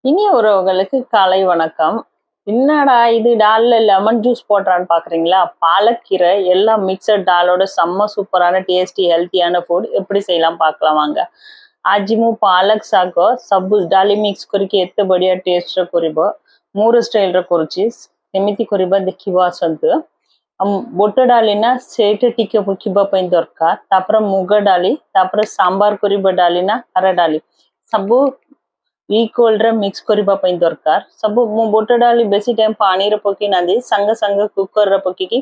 இனிய உறவுகளுக்கு காலை வணக்கம். என்னடா இது டால்ல லெமன் ஜூஸ் போடுறான்னு பாக்குறீங்களா? பாலக்கீரை எல்லாம் மிக்சட் டாலோட செம்ம சூப்பரான டேஸ்டி ஹெல்த்தியான ஃபுட் எப்படி செய்யலாம் பார்க்கலாம் வாங்க. आज ମୁଁ ପାଲକ ଶାଗ ସବୁ ଡାଲି ମିକ୍ସ କରିକି ଏତେ ବଢିଆ ଟେଷ୍ଟର କରିବ ମୋର ଷ୍ଟାଇଲର କରୁଛି। କେମିତି କରିବା ଦେଖିବ ଆସନ୍ତୁ। ବୁଟ ଡାଲି ନା ସେଇଟା ଟିକେ ପକେଇବା ପାଇଁ ଦରକାର, ତାପରେ ମୁଗ ଡାଲି, ତାପରେ ସାମ୍ବାର କରିବା ଡାଲି ନା ହରା ଡାଲି ସବୁ इक्वल रे मिक्स करबा पई दरकार। सब मु बुट डाली बेसी टाइम पानी रे पकी ना दे संग संग कुकर रे पकी की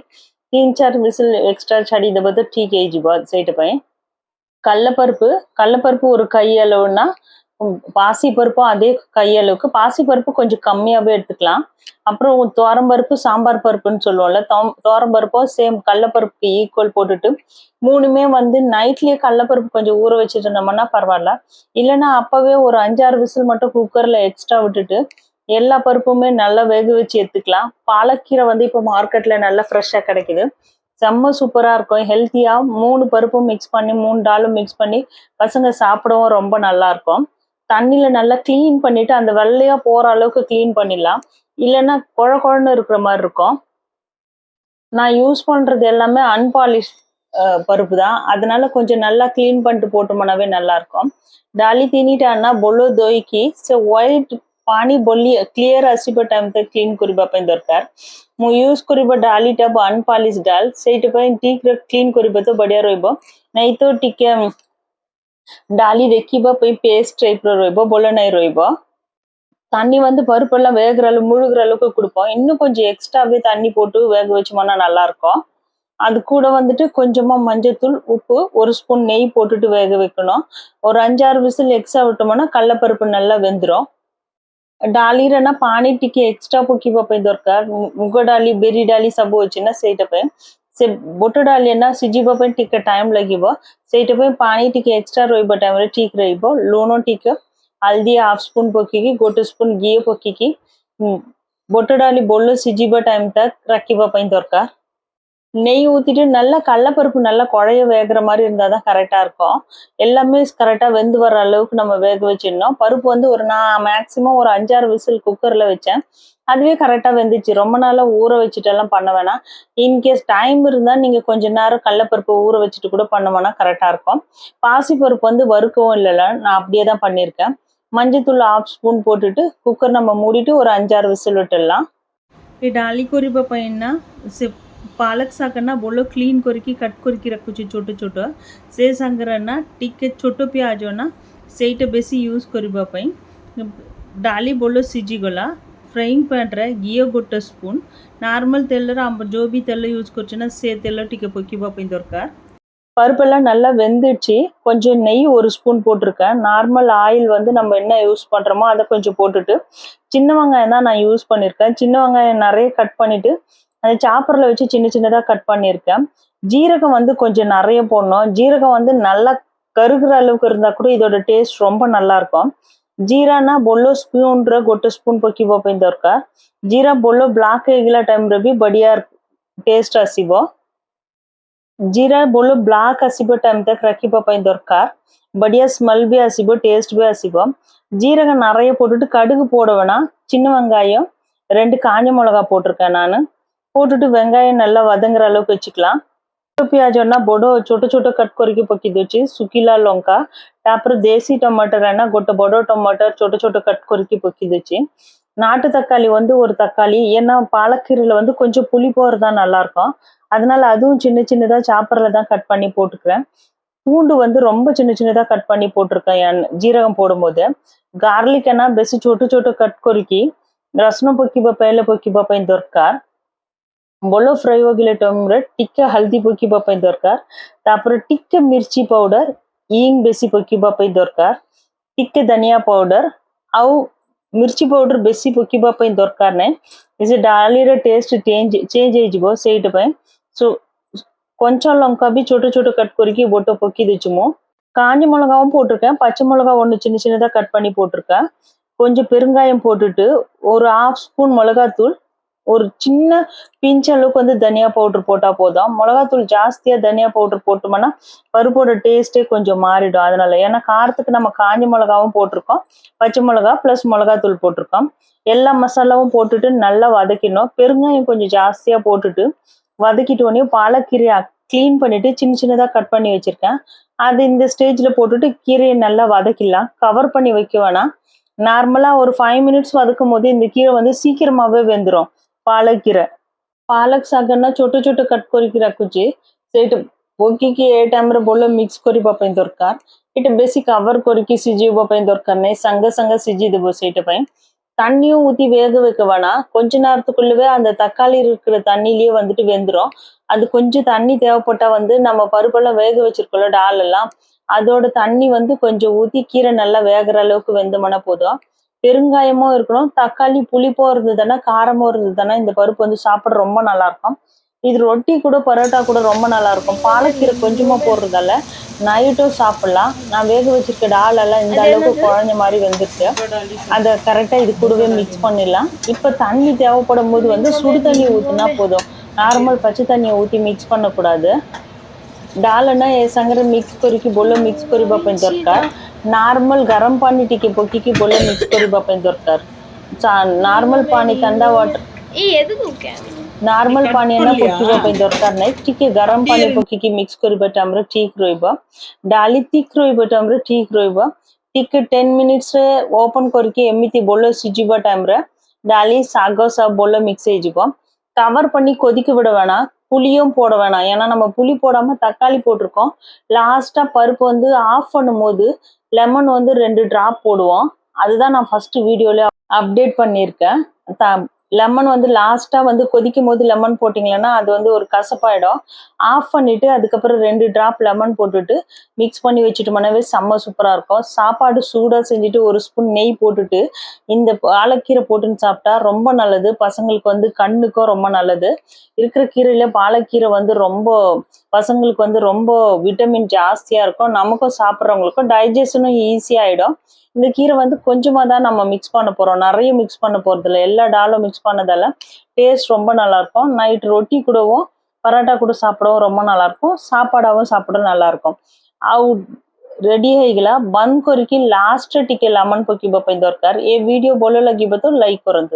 3-4 विसिल एक्स्ट्रा छाड़ी देबो तो ठीक है जीवा सेट पई। கடலப்பருப்பு ஒரு கை அளவுனா பாசி பருப்பும் அதே கை அளவுக்கு, பாசி பருப்பு கொஞ்சம் கம்மியாவே எடுத்துக்கலாம்। அப்புறம் துவரம்பருப்பு சாம்பார் பருப்புன்னு சொல்லுவோம்ல, துவரம்பருப்பும் சேம் கடலப்பருப்புக்கு ஈக்குவல் போட்டுட்டு மூணுமே வந்து நைட்லயே கடலப்பருப்பு கொஞ்சம் ஊற வச்சுட்டு இருந்தோம்னா பரவாயில்ல, இல்லைன்னா அப்பவே ஒரு 5-6 விசில் மட்டும் குக்கர்ல எக்ஸ்ட்ரா விட்டுட்டு எல்லா பருப்புமே நல்லா வேக வச்சு எடுத்துக்கலாம்। பாலக்கீரை வந்து இப்போ மார்க்கெட்ல நல்லா ஃப்ரெஷ்ஷா கிடைக்குது, செம்ம சூப்பரா இருக்கும், ஹெல்த்தியா 3 பருப்பும் மிக்ஸ் பண்ணி 3 டாலும் மிக்ஸ் பண்ணி பசங்க சாப்பிடவும் ரொம்ப நல்லா இருக்கும்। தண்ணியில நல்லா கிளீன் பண்ணிட்டு அந்த வெள்ளையா போற அளவுக்கு கிளீன் பண்ணிடலாம், இல்லைன்னா குழ குழன்னு இருக்கிற மாதிரி இருக்கும்। நான் யூஸ் பண்றது எல்லாமே அன்பாலிஷ் பருப்பு தான், அதனால கொஞ்சம் நல்லா கிளீன் பண்ணிட்டு போட்டோம்னாவே நல்லா இருக்கும்। डाली तीनी टाना बोलो दोई की से व्हाइट पानी बोली क्लियर आसीबा टाइम तक क्लीन करबा पई दरकार। मु यूज करबा डाली टब अनपॉलिश डाल सेट पई ठीक रे क्लीन करबा तो बढ़िया रहइबो, नहीं तो टिके डाली देखिबा पई पेस्ट टाइप रो रहइबो, बोलो नहीं रहइबो। தண்ணி வந்து பருப்பெல்லாம் வேகிற அளவு முழுகிற அளவுக்கு கொடுப்போம், இன்னும் கொஞ்சம் எக்ஸ்ட்ராவே தண்ணி போட்டு வேக வச்சோம்னா நல்லா இருக்கும்। அது கூட வந்துட்டு கொஞ்சமா மஞ்சத்தூள், உப்பு, 1 ஸ்பூன் நெய் போட்டுட்டு வேக வைக்கணும்। ஒரு 5-6 விசில் எக்ஸ்ட்ரா விட்டோம்னா கடலப்பருப்பு நல்லா வெந்துடும்। डाली रे ना पानी टिके एक्स्ट्रा पकीबा पे दरकार। मुग डाली बेरी डाली सब अछि ना सेटा पे से बुट डाली ना सिजिबा पे टिके टाइम लागिबो, सेटा पे पानी टिके एक्स्ट्रा रोइबा टाइम रे ठीक रहिबो। लूण टिके हल्दी हाफ स्पून पकीकी 1 स्पून घी पकीकी बुट डाली बोलो सिजिबा टाइम तक रखिबा पे दरकार। நெய் ஊத்திட்டு நல்லா கடலப்பருப்பு நல்லா குழைய வேகிற மாதிரி இருந்தாதான் கரெக்டா இருக்கும், எல்லாமே கரெக்டா வெந்து வர அளவுக்கு நம்ம வேக வச்சிடணும்। பருப்பு வந்து நான் மேக்சிமம் ஒரு 5-6 விசில் குக்கர்ல வச்சேன், அதுவே கரெக்டா வெந்துச்சு, ரொம்ப நாளா ஊற வச்சுட்டு எல்லாம் பண்ண வேணாம்। இன்கேஸ் டைம் இருந்தா நீங்க கொஞ்ச நேரம் கடலப்பருப்பு ஊற வச்சுட்டு கூட பண்ணோம்னா கரெக்டா இருக்கும்। பாசி பருப்பு வந்து வறுக்கவும் இல்லைல்ல, நான் அப்படியே தான் பண்ணியிருக்கேன்। மஞ்சத்தூள் हाफ ஸ்பூன் போட்டுட்டு குக்கர் நம்ம மூடிட்டு ஒரு 5-6 விசில் விட்டுடலாம்। डाली କରିବା ପାଇଁ ନା ସେ पालक शाग ना बोलो क्लीन करके कट करके रखुची छोट छोट, से संगे ना टिके छोट प्याज ना सेटा बेसी यूज करबा पई। डाली बोलो सिजी गला फ्राइंग पैन रे घी 1 स्पून, नार्मल तेल रे हम जो भी तेल यूज करछना से तेल टिके पकीबा पई दरकार। பருப்பெல்லாம் நல்லா வெந்துடுச்சு, கொஞ்சம் நெய் 1 ஸ்பூன் போட்டிருக்கேன்। நார்மல் ஆயில் வந்து நம்ம என்ன யூஸ் பண்றோமோ அதை கொஞ்சம் போட்டுட்டு, சின்ன வெங்காயம் தான் நான் யூஸ் பண்ணியிருக்கேன், சின்ன வெங்காயம் நிறைய கட் பண்ணிட்டு அந்த சாப்பரில் வச்சு சின்ன சின்னதாக கட் பண்ணியிருக்கேன்। ஜீரகம் வந்து கொஞ்சம் நிறைய போடணும், ஜீரகம் வந்து நல்லா கருகிற அளவுக்கு இருந்தால் கூட இதோட டேஸ்ட் ரொம்ப நல்லா இருக்கும்। जीरा ना बोलो स्पून रे 1 स्पून पकीबो पे दरकार। जीरा बोलो ब्लैक ହେଇଗଲା टाइम रे भी बढ़िया टेस्ट आसीबो। जीरा बोलो ब्लैक आसीबो टाइम तक रखिबो पे दरकार, बढ़िया स्मेल भी आसीबो, टेस्ट भी आसीबो। ஜீரகம் நிறைய போட்டுட்டு கடுகு போட வேணாம், சின்ன வெங்காயம் 2 காஞ்ச மிளகாய் போட்டிருக்கேன் நான், போட்டுட்டு வெங்காயம் நல்லா வதங்குற அளவுக்கு வச்சுக்கலாம்। प्याज ना बड़ो छोटे छोटे कट करके पकी दूची, सुखीला लंका तापर देसी टमाटर है ना गोटे बड़ो टमाटर छोटे छोटे कट करके पकी दूची। நாட்டு தக்காளி வந்து ஒரு தக்காளி, ஏன்னா பாலக்கீரையில வந்து கொஞ்சம் புளி போறதா நல்லா இருக்கும், அதனால அதுவும் சின்ன சின்னதா சாப்பர்ல தான் கட் பண்ணி போட்டுக்கிறேன்। பூண்டு வந்து ரொம்ப சின்ன சின்னதா கட் பண்ணி போட்டிருக்கேன் ஜீரகம் போடும்போது। गार्लिक है ना बेसी छोटे छोटे कट करके रसना पकीबा पहले पकीबा पे दरकार। बोलो फ्राई होगिले टाइम रे टिके हल्दी पकीबा पे दरकार, तापर टिके मिर्ची पाउडर हींग बेसी पकीबा पे दरकार, टिके धनिया पाउडर आउ मिर्ची पाउडर बेसी पकीबा पे दरकार ने, इसे डाली रे टेस्ट चेंज हो जिवो सेट पे। सो கொஞ்சம் லங்கா भी छोटे छोटे कट करके बोटो पकी देचुमो। காஞ்ச மிளகாவும் போட்டிருக்கேன், பச்சை மிளகா 1 சின்ன சின்னதா கட் பண்ணி போட்டிருக்கேன்। கொஞ்சம் பெருங்காயம் போட்டுட்டு ஒரு 1/2 ஸ்பூன் மிளகாத்தூள், ஒரு சின்ன பிஞ்ச் அளவுக்கு வந்து தனியா பவுடர் போட்டா போதும். மிளகாத்தூள் ஜாஸ்தியா தனியா பவுடர் போட்டோம்னா பருப்போட டேஸ்டே கொஞ்சம் மாறிடும். அதனால ஏன்னா காரத்துக்கு நம்ம காஞ்ச மிளகாவும் போட்டிருக்கோம், பச்சை மிளகா பிளஸ் மிளகாத்தூள் போட்டிருக்கோம். எல்லா மசாலாவும் போட்டுட்டு நல்லா வதக்கிடணும். பெருங்காயம் கொஞ்சம் ஜாஸ்தியா போட்டுட்டு வதக்கிட்டு உடனே பாலக்கீரையை க்ளீன் பண்ணிட்டு சின்ன சின்னதா கட் பண்ணி வச்சிருக்கேன். அது இந்த ஸ்டேஜ்ல போட்டுட்டு கீரையை நல்லா வதக்கிடலாம். கவர் பண்ணி வைக்க வேணாம். நார்மலா ஒரு 5 மினிட்ஸ் வதக்கும் போது இந்த கீரை வந்து சீக்கிரமாவே வெந்துடும். பாலக்கீரை पालक सागना छोटे छोटे कट करिक रखुची सेट पकिकी ए टाइम रे बोलो मिक्स करिबा पई दरकार इट बेसी कवर करिकी सिजिबा पई दरकार नै संग संग सिजि देबो सेट पई தண்ணியும் ஊத்தி வேக வைக்க வேணாம். கொஞ்ச நேரத்துக்குள்ளவே அந்த தக்காளி இருக்கிற தண்ணியிலேயே வந்துட்டு வெந்துடும். அது கொஞ்சம் தண்ணி தேவைப்பட்டா வந்து நம்ம பருப்பெல்லாம் வேக வச்சிருக்கோம்ல டால் எல்லாம் அதோட தண்ணி வந்து கொஞ்சம் ஊத்தி கீரை நல்லா வேகிற அளவுக்கு வெந்தோம்னா போதும். பெருங்காயமும் இருக்கணும், தக்காளி புளிப்பும் இருந்ததுன்னா காரமும் இருந்ததுன்னா இந்த பருப்பு வந்து சாப்பிட ரொம்ப நல்லா இருக்கும். இது ரொட்டி கூட பரோட்டா கூட ரொம்ப நல்லா இருக்கும். பாலக்கீரை கொஞ்சமா போடுறதால நைட்டும் சாப்பிடலாம். நான் வேக வச்சிருக்க டால் எல்லாம் இந்த அளவுக்கு குழஞ்ச மாதிரி வெந்துருக்கு. அதை கரெக்டா இது கூடவே மிக்ஸ் பண்ணிடலாம். இப்ப தண்ணி தேவைப்படும் போது வந்து சுடு தண்ணி ஊத்துனா போதும். நார்மல் பச்சை தண்ணியை ஊத்தி மிக்ஸ் பண்ணக்கூடாது. डालना ए संगरे मिक्स करिकी बोलो मिक्स करिबा पई दरकार. नॉर्मल गरम पानी टिके पकिकी बोलो मिक्स करिबा पई दरकार. नॉर्मल पानी ठंडा वाटर ए ಎದಕ್ಕೆ ಓಕೆ नॉर्मल पानी ना पकिबा पई दरकार नै. टिके गरम पानी पकिकी मिक्स करिबा टाइमरे ठीक रहइबा. डाली ठीक रहइबा टाइमरे ठीक रहइबा. टिके 10 मिनिट्स रे ओपन करके एमिति बोलो सिजिबा टाइमरे डाली सागो सब बोलो मिक्स हेजिबा. कवर பண்ணி கொதிக்க விட வேணாம். புளியும் போட வேணாம். ஏன்னா நம்ம புளி போடாம தக்காளி போட்டிருக்கோம். லாஸ்டா பருப்பு வந்து ஆஃப் பண்ணும்போது லெமன் வந்து 2 டிராப் போடுவோம். அதுதான் நான் ஃபர்ஸ்ட் வீடியோல அப்டேட் பண்ணியிருக்கேன். லெமன் வந்து லாஸ்டா வந்து கொதிக்கும் போது லெமன் போட்டிங்கன்னா அது வந்து ஒரு கசப்பாயிடும். ஆஃப் பண்ணிட்டு அதுக்கப்புறம் 2 டிராப் லெமன் போட்டுட்டு மிக்ஸ் பண்ணி வச்சுட்டோம்னாவே செம்ம சூப்பரா இருக்கும். சாப்பாடு சூடா செஞ்சுட்டு ஒரு ஸ்பூன் நெய் போட்டுட்டு இந்த பாலக்கீரை போட்டுன்னு சாப்பிட்டா ரொம்ப நல்லது. பசங்களுக்கு வந்து கண்ணுக்கும் ரொம்ப நல்லது. இருக்கிற கீரையில பாலக்கீரை வந்து ரொம்ப பசங்களுக்கு வந்து ரொம்ப விட்டமின் ஜாஸ்தியா இருக்கும். நமக்கும் சாப்பிட்றவங்களுக்கும் டைஜஷனும் ஈஸியா ஆயிடும். இந்த கீரை வந்து கொஞ்சமா தான் நம்ம மிக்ஸ் பண்ண போறோம், நிறைய மிக்ஸ் பண்ண போறது இல்லை. எல்லா டாலும் மிக்ஸ் பண்ணதால டேஸ்ட் ரொம்ப நல்லா இருக்கும். நைட் ரொட்டி கூடவும் பரோட்டா கூட சாப்பிடவும் ரொம்ப நல்லா இருக்கும். சாப்பாடாவும் சாப்பிட நல்லா இருக்கும். ଆଉ ରେଡି ହେଇଗଲା। ବନ୍ଦ କରିକି ଲାଷ୍ଟ ଟିକେ ଲେମନ ପକେଇବା ପାଇଁ ଦରକାର। ଏ ଭିଡିଓ ଭଲ ଲାଗିବ ତ ଲାଇକ୍ କରନ୍ତୁ।